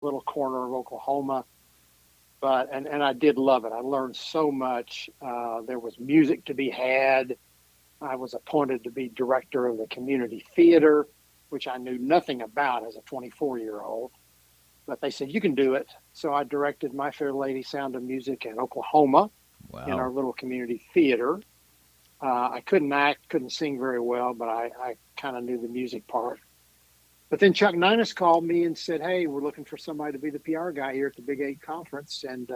little corner of Oklahoma. But and I did love it. I learned so much. There was music to be had. I was appointed to be director of the community theater, which I knew nothing about as a 24-year-old. But they said, you can do it. So I directed My Fair Lady Sound of Music in Oklahoma in our Wow. little community theater. I couldn't act, couldn't sing very well, but I kind of knew the music part. But then Chuck Ninus called me and said, hey, we're looking for somebody to be the PR guy here at the Big Eight Conference, and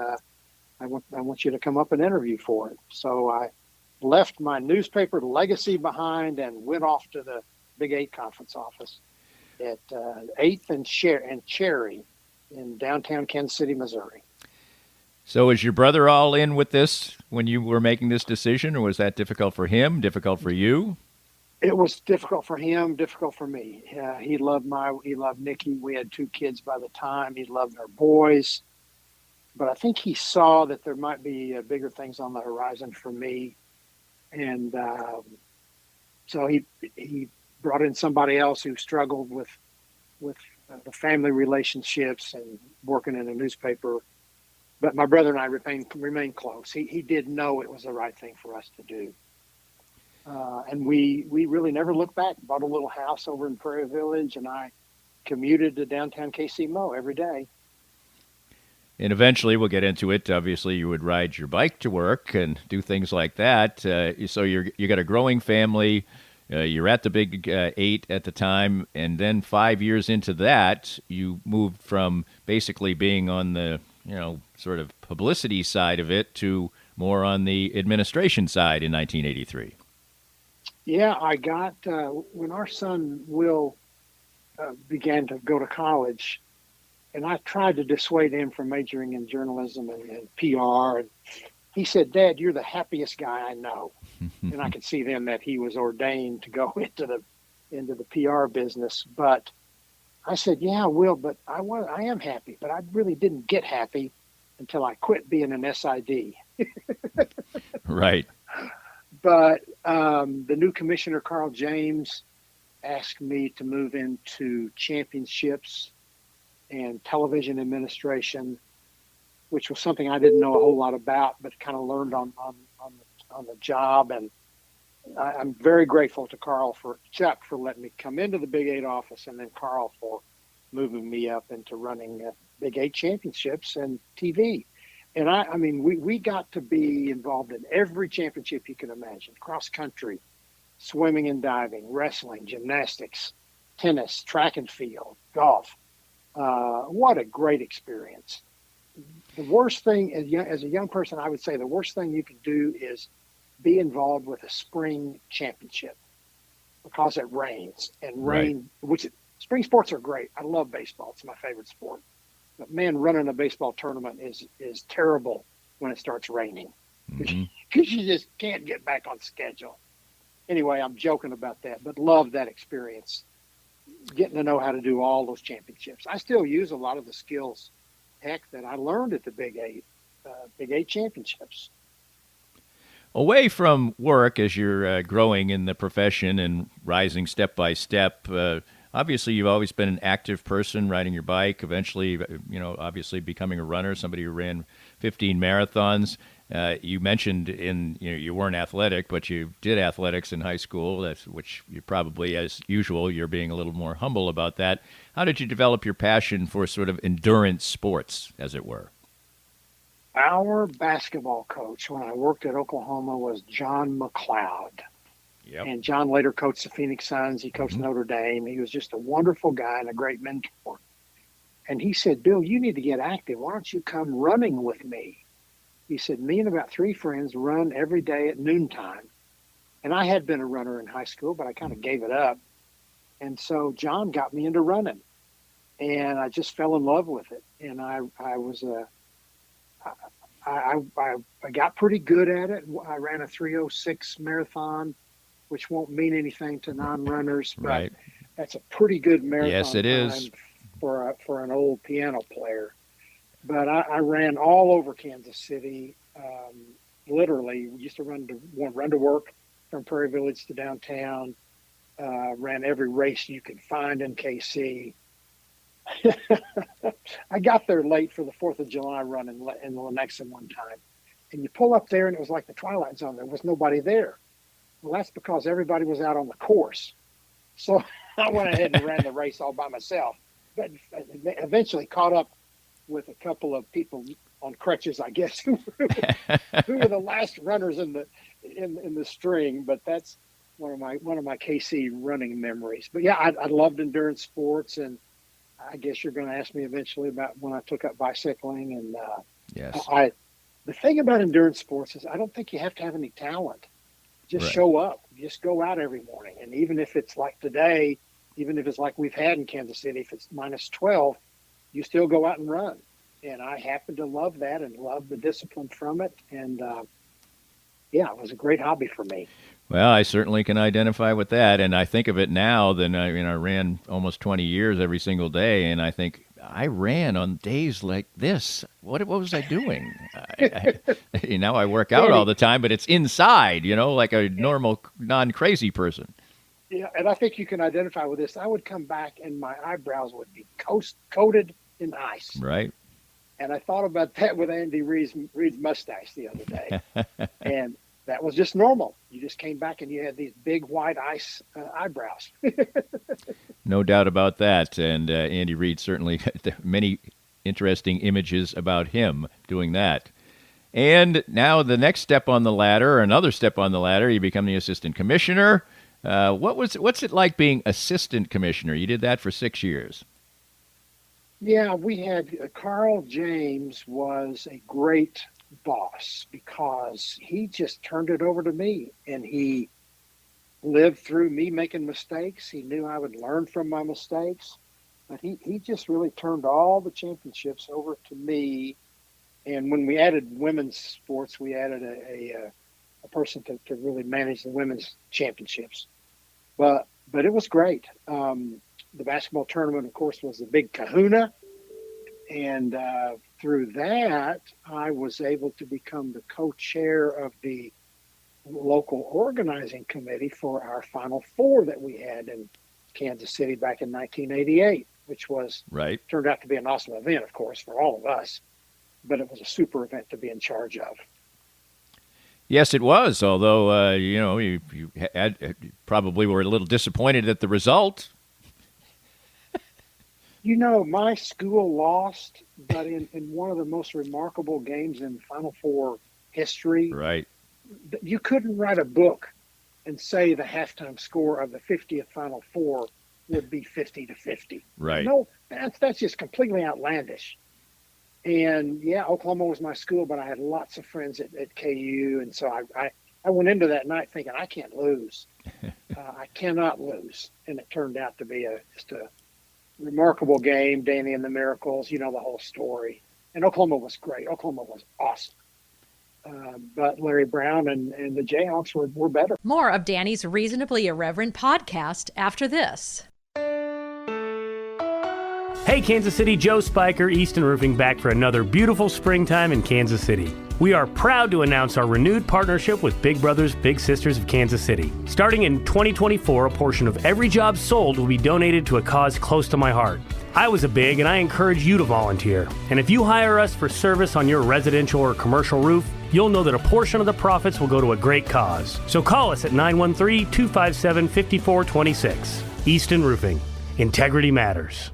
I want you to come up and interview for it. So I left my newspaper legacy behind and went off to the Big Eight Conference office at 8th and Cherry in downtown Kansas City, Missouri. So is your brother all in with this when you were making this decision, or was that difficult for him, difficult for you? It was difficult for him, difficult for me. He loved Nikki. We had 2 kids by the time. He loved our boys, but I think he saw that there might be bigger things on the horizon for me, and so he brought in somebody else who struggled with the family relationships and working in a newspaper. But my brother and I remained close. He did know it was the right thing for us to do. And we really never looked back. Bought a little house over in Prairie Village, and I commuted to downtown KC every day. And eventually, we'll get into it. Obviously, you would ride your bike to work and do things like that. So you got a growing family. You're at the Big Eight at the time, and then 5 years into that, you moved from basically being on the sort of publicity side of it to more on the administration side in 1983. Yeah, I got when our son Will began to go to college, and I tried to dissuade him from majoring in journalism and PR. And he said, "Dad, you're the happiest guy I know." And I could see then that he was ordained to go into the PR business. But I said, "Yeah, I will, but I am happy, but I really didn't get happy until I quit being an SID." Right. But the new commissioner, Carl James, asked me to move into championships and television administration, which was something I didn't know a whole lot about, but kind of learned on the job. And I'm very grateful to Chuck for letting me come into the Big Eight office, and then Carl for moving me up into running Big Eight championships and TV. And I mean, we got to be involved in every championship you can imagine: cross country, swimming and diving, wrestling, gymnastics, tennis, track and field, golf. What a great experience. The worst thing as a young person, I would say the worst thing you could do is be involved with a spring championship because it rains and Right. spring sports are great. I love baseball. It's my favorite sport. But man, running a baseball tournament is terrible when it starts raining because Hmm. you just can't get back on schedule. Anyway, I'm joking about that, but love that experience, getting to know how to do all those championships. I still use a lot of the skills, that I learned at the Big Eight championships. Away from work, as you're growing in the profession and rising step by step, obviously you've always been an active person, riding your bike, eventually, obviously becoming a runner, somebody who ran 15 marathons. You mentioned you weren't athletic, but you did athletics in high school, which you probably, as usual, you're being a little more humble about that. How did you develop your passion for sort of endurance sports, as it were? Our basketball coach when I worked at Oklahoma was John McLeod. Yep. And John later coached the Phoenix Suns. He coached Hmm. Notre Dame. He was just a wonderful guy and a great mentor. And he said, "Bill, you need to get active. Why don't you come running with me?" He said, "Me and about 3 friends run every day at noontime." And I had been a runner in high school, but I kind of gave it up. And so John got me into running, and I just fell in love with it. And I got pretty good at it. I ran a 3:06 marathon, which won't mean anything to non-runners, but Right. that's a pretty good Yes, marathon it time is. for an old piano player. But I ran all over Kansas City. Literally, we used to run to work from Prairie Village to downtown. Ran every race you could find in KC. I got there late for the 4th of July run in Lenexa one time. And you pull up there and it was like the Twilight Zone. There was nobody there. Well, that's because everybody was out on the course. So I went ahead and ran the race all by myself, but eventually caught up with a couple of people on crutches, I guess, who were the last runners in the string. But that's one of my KC running memories. But yeah, I loved endurance sports, and I guess you're going to ask me eventually about when I took up bicycling. And yes, the thing about endurance sports is I don't think you have to have any talent. Just right. show up. Just go out every morning. And even if it's like today, even if it's like we've had in Kansas City, if it's -12, you still go out and run. And I happen to love that and love the discipline from it. And yeah, it was a great hobby for me. Well, I certainly can identify with that, and I think of it now. Then I ran almost 20 years every single day, and I think I ran on days like this. What was I doing? Now I work out all the time, but it's inside, like a normal, non-crazy person. Yeah, and I think you can identify with this. I would come back, and my eyebrows would be coated in ice. Right. And I thought about that with Andy Reid's mustache the other day, and that was just normal. You just came back and you had these big white ice eyebrows. No doubt about that. And Andy Reid certainly many interesting images about him doing that. And now the next step on the ladder, or another step on the ladder, you become the assistant commissioner. What's it like being assistant commissioner? You did that for 6 years. Yeah, we had Carl James was a great boss because he just turned it over to me, and he lived through me making mistakes. He knew I would learn from my mistakes, but he just really turned all the championships over to me. And when we added women's sports, we added a person to really manage the women's championships. But it was great. The basketball tournament, of course, was the big kahuna. And through that, I was able to become the co-chair of the local organizing committee for our Final Four that we had in Kansas City back in 1988, which turned out to be an awesome event, of course, for all of us. But it was a super event to be in charge of. Yes, it was, although, you probably were a little disappointed at the result. My school lost, but in one of the most remarkable games in Final Four history, right? You couldn't write a book and say the halftime score of the 50th Final Four would be 50-50. Right. No, that's just completely outlandish. And yeah, Oklahoma was my school, but I had lots of friends at KU, and so I went into that night thinking I can't lose. I cannot lose, and it turned out to be just a remarkable game. Danny and the Miracles, the whole story. And Oklahoma was great. Oklahoma was awesome. But Larry Brown and the Jayhawks were better. More of Danny's Reasonably Irreverent podcast after this. Hey Kansas City, Joe Spiker, Easton Roofing, back for another beautiful springtime in Kansas City. We are proud to announce our renewed partnership with Big Brothers Big Sisters of Kansas City. Starting in 2024, a portion of every job sold will be donated to a cause close to my heart. I was a big, and I encourage you to volunteer. And if you hire us for service on your residential or commercial roof, you'll know that a portion of the profits will go to a great cause. So call us at 913-257-5426. Easton Roofing. Integrity matters.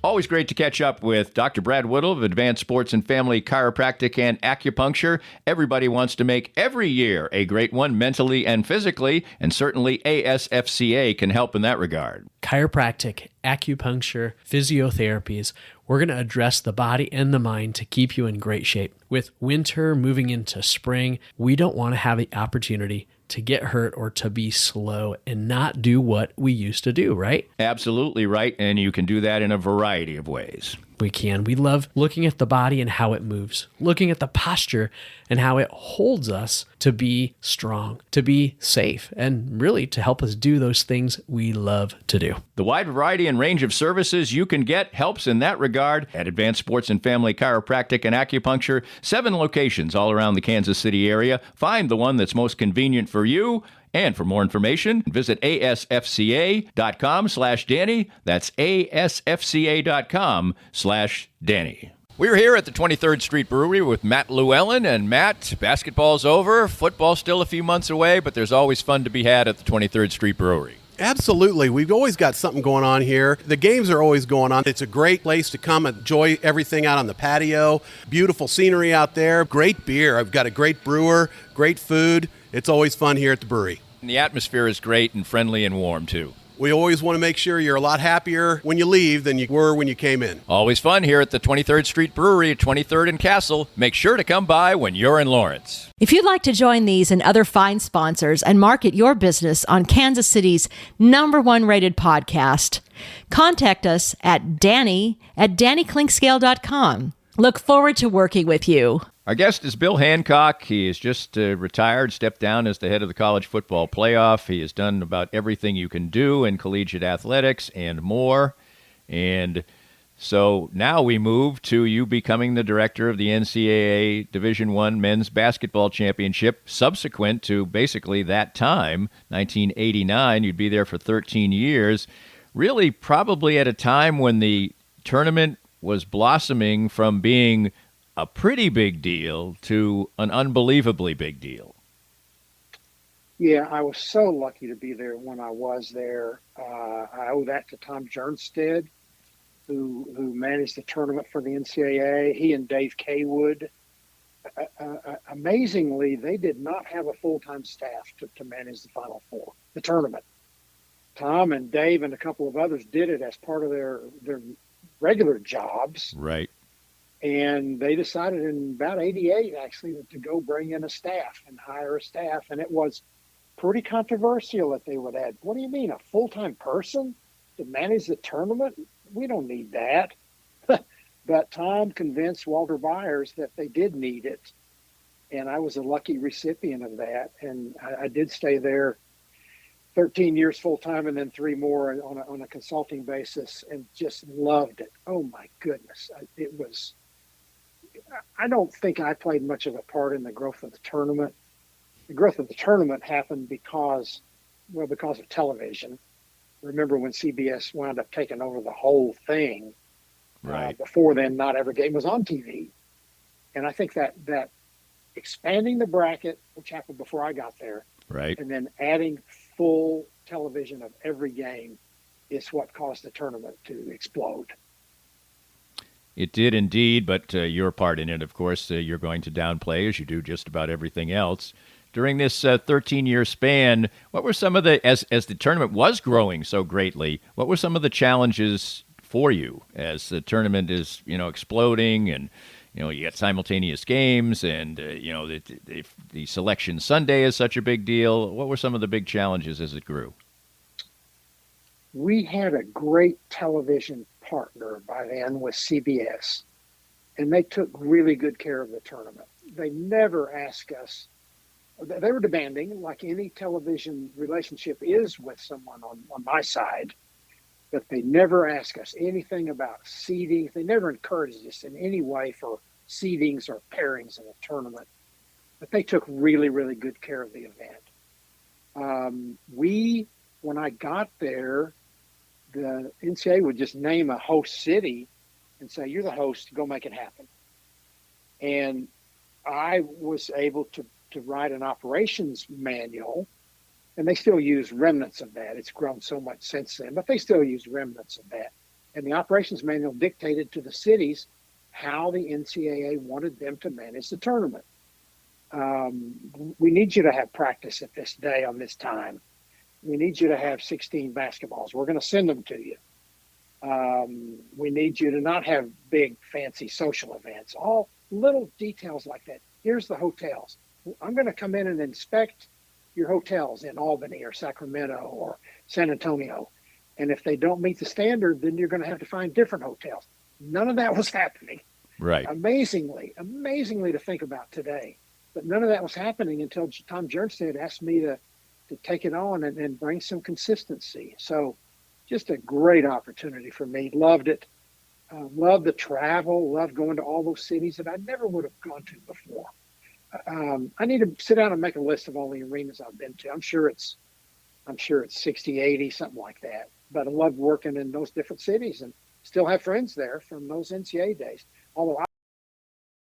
Always great to catch up with Dr. Brad Whittle of Advanced Sports and Family Chiropractic and Acupuncture. Everybody wants to make every year a great one, mentally and physically, and certainly ASFCA can help in that regard. Chiropractic, acupuncture, physiotherapies. We're going to address the body and the mind to keep you in great shape. With winter moving into spring, we don't want to have the opportunity to get hurt or to be slow and not do what we used to do, right? Absolutely right, and you can do that in a variety of ways. We can. We love looking at the body and how it moves, looking at the posture and how it holds us to be strong, to be safe, and really to help us do those things we love to do. The wide variety and range of services you can get helps in that regard at Advanced Sports and Family Chiropractic and Acupuncture. 7 locations all around the Kansas City area. Find the one that's most convenient for for you. And for more information, visit asfca.com/Danny. That's asfca.com/Danny. We're here at the 23rd Street Brewery with Matt Llewellyn. And Matt, basketball's over, football's still a few months away, but there's always fun to be had at the 23rd Street Brewery. Absolutely. We've always got something going on here. The games are always going on. It's a great place to come enjoy everything out on the patio. Beautiful scenery out there. Great beer. I've got a great brewer, great food. It's always fun here at the brewery. And the atmosphere is great and friendly and warm, too. We always want to make sure you're a lot happier when you leave than you were when you came in. Always fun here at the 23rd Street Brewery at 23rd and Castle. Make sure to come by when you're in Lawrence. If you'd like to join these and other fine sponsors and market your business on Kansas City's #1 rated podcast, contact us at Danny@DannyKlinkscale.com. Look forward to working with you. Our guest is Bill Hancock. He is just retired, stepped down as the head of the college football playoff. He has done about everything you can do in collegiate athletics and more. And so now we move to you becoming the director of the NCAA Division I Men's Basketball Championship. Subsequent to basically that time, 1989, you'd be there for 13 years. Really probably at a time when the tournament was blossoming from being a pretty big deal to an unbelievably big deal. Yeah, I was so lucky to be there when I was there. I owe that to Tom Jernstedt, who managed the tournament for the NCAA. He and Dave Kaywood. Amazingly, they did not have a full-time staff to manage the Final Four, the tournament. Tom and Dave and a couple of others did it as part of their regular jobs. Right. And they decided in about 88, actually, to go bring in a staff and hire a staff. And it was pretty controversial that they would add, what do you mean, a full-time person to manage the tournament? We don't need that. But Tom convinced Walter Byers that they did need it. And I was a lucky recipient of that. And I did stay there 13 years full-time and then 3 more on a consulting basis, and just loved it. Oh, my goodness. I don't think I played much of a part in the growth of the tournament. The growth of the tournament happened because of television. Remember when CBS wound up taking over the whole thing? Right. Before then, not every game was on TV. And I think that expanding the bracket, which happened before I got there, right, and then adding full television of every game is what caused the tournament to explode. It did indeed, but your part in it, of course, you're going to downplay, as you do just about everything else. During this 13-year span, what were some of as the tournament was growing so greatly, what were some of the challenges for you as the tournament is, exploding, and, you got simultaneous games, and, the selection Sunday is such a big deal. What were some of the big challenges as it grew? We had a great television partner by then with CBS, and they took really good care of the tournament. They never asked us. They were demanding, like any television relationship is with someone on my side, but they never asked us anything about seeding. They never encouraged us in any way for seedings or pairings in a tournament, but they took really, really good care of the event. When I got there, the NCAA would just name a host city and say, you're the host, go make it happen. And I was able to write an operations manual, and they still use remnants of that. It's grown so much since then, but they still use remnants of that. And the operations manual dictated to the cities how the NCAA wanted them to manage the tournament. We need you to have practice at this day on this time. We need you to have 16 basketballs. We're going to send them to you. We need you to not have big, fancy social events. All little details like that. Here's the hotels. I'm going to come in and inspect your hotels in Albany or Sacramento or San Antonio. And if they don't meet the standard, then you're going to have to find different hotels. None of that was happening. Right. Amazingly to think about today. But none of that was happening until Tom Jernstedt asked me to take it on and bring some consistency. So just a great opportunity for me. Loved it. Loved the travel. Loved going to all those cities that I never would have gone to before. I need to sit down and make a list of all the arenas I've been to. I'm sure it's 60, 80, something like that. But I love working in those different cities and still have friends there from those NCAA days. Although